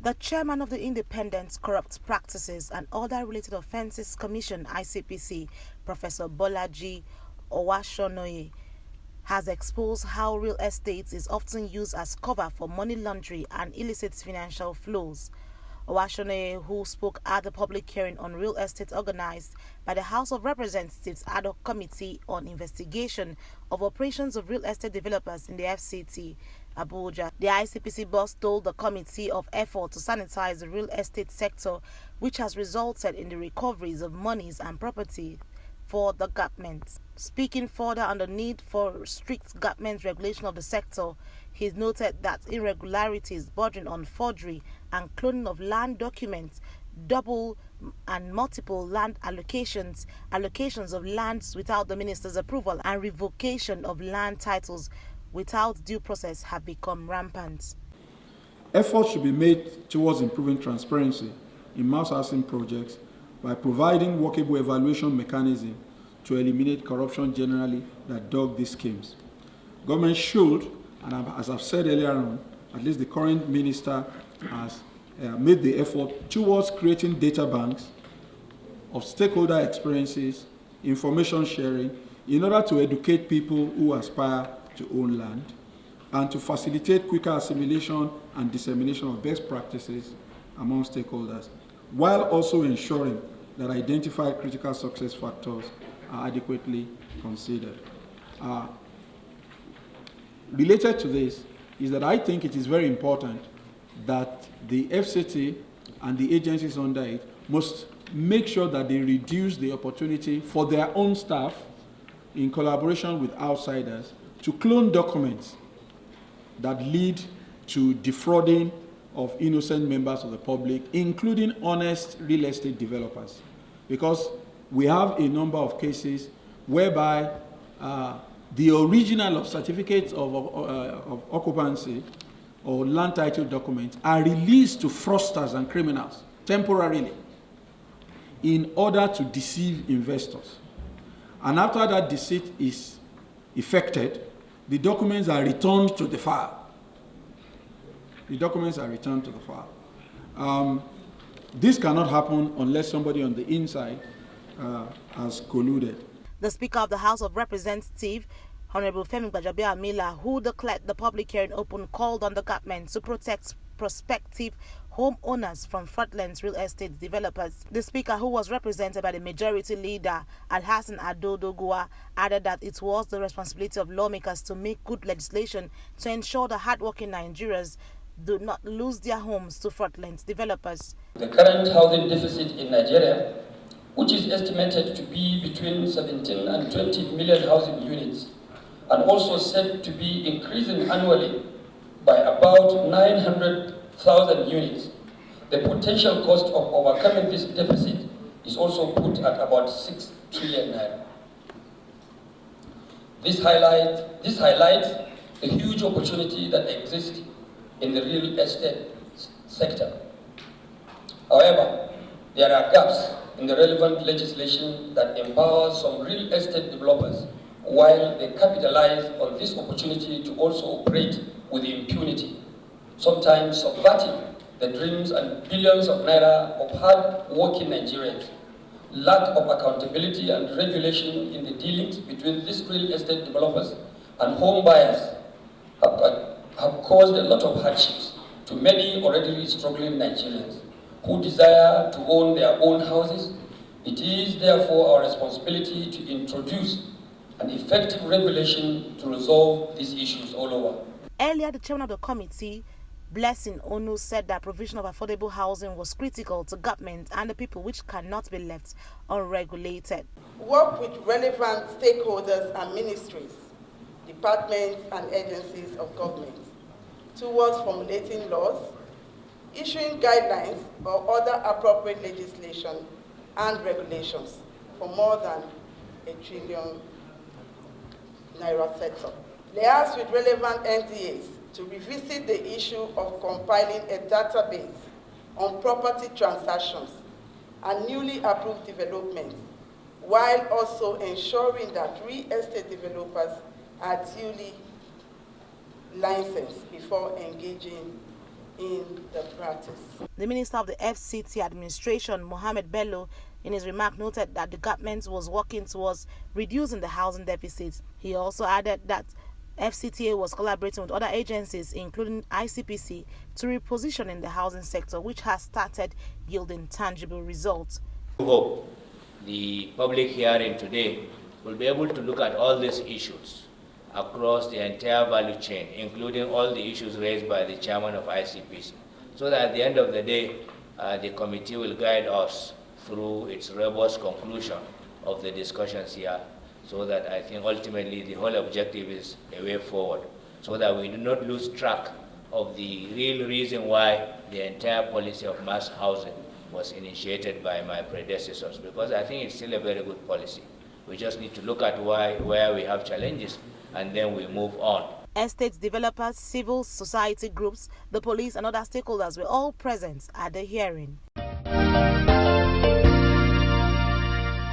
The chairman of the Independent Corrupt Practices and Other Related Offences Commission (ICPC), Professor BOLAJI OWASANOYE, has exposed how real estate is often used as cover for money laundering and illicit financial flows. OWASANOYE, who spoke at the public hearing on real estate organized by the House of Representatives Ad Hoc Committee on Investigation of Operations of Real Estate Developers in the FCT, Abuja, the ICPC boss told the committee of effort to sanitize the real estate sector, which has resulted in the recoveries of monies and property for the government. Speaking further on the need for strict government regulation of the sector, he noted that irregularities bordering on forgery and cloning of land documents, double and multiple land allocations of lands without the minister's approval, and revocation of land titles without due process have become rampant. Efforts should be made towards improving transparency in mass housing projects by providing workable evaluation mechanism to eliminate corruption generally that dog these schemes. Government should, and as I've said earlier on, at least the current minister has made the effort towards creating data banks of stakeholder experiences, information sharing, in order to educate people who aspire to own land and to facilitate quicker assimilation and dissemination of best practices among stakeholders, while also ensuring that identified critical success factors are adequately considered. Related to this is that I think it is very important that the FCT and the agencies under it must make sure that they reduce the opportunity for their own staff, in collaboration with outsiders, to clone documents that lead to defrauding of innocent members of the public, including honest real estate developers. Because we have a number of cases whereby the original of certificates of occupancy or land title documents are released to fraudsters and criminals temporarily in order to deceive investors. And after that deceit is effected, the documents are returned to the file. The documents are returned to the file. This cannot happen unless somebody on the inside has colluded. The Speaker of the House of Representatives, Honorable Femi Gbajabiamila, who declared the public hearing open, called on the government to protect prospective homeowners from fraudulent real estate developers. The Speaker, who was represented by the Majority Leader Alhassan Adodogua, added that it was the responsibility of lawmakers to make good legislation to ensure the hardworking Nigerians do not lose their homes to fraudulent developers. The current housing deficit in Nigeria, which is estimated to be between 17 and 20 million housing units, and also said to be increasing annually by about 900,000 units. The potential cost of overcoming this deficit is also put at about 6 trillion naira. This highlights the huge opportunity that exists in the real estate sector. However, there are gaps in the relevant legislation that empowers some real estate developers while they capitalize on this opportunity to also operate with impunity, sometimes subverting the dreams and billions of naira of hard-working Nigerians. Lack of accountability and regulation in the dealings between these real estate developers and home buyers have caused a lot of hardships to many already struggling Nigerians who desire to own their own houses. It is therefore our responsibility to introduce an effective regulation to resolve these issues all over. Earlier, the chairman of the committee, Blessing ONUH, said that provision of affordable housing was critical to government and the people, which cannot be left unregulated. Work with relevant stakeholders and ministries, departments and agencies of government towards formulating laws, issuing guidelines or other appropriate legislation and regulations for more than a trillion naira sector. Liaise with relevant NDAs to revisit the issue of compiling a database on property transactions and newly approved developments, while also ensuring that real estate developers are duly licensed before engaging in the practice. The Minister of the FCT Administration, Mohammed Bello, in his remark noted that the government was working towards reducing the housing deficit. He also added that FCTA was collaborating with other agencies, including ICPC, to reposition in the housing sector, which has started yielding tangible results. I hope the public hearing today will be able to look at all these issues across the entire value chain, including all the issues raised by the chairman of ICPC, so that at the end of the day, the committee will guide us through its robust conclusion of the discussions here, so that I think ultimately the whole objective is a way forward, so that we do not lose track of the real reason why the entire policy of mass housing was initiated by my predecessors, because I think it's still a very good policy. We just need to look at where we have challenges, and then we move on. Estate developers, civil society groups, the police and other stakeholders were all present at the hearing.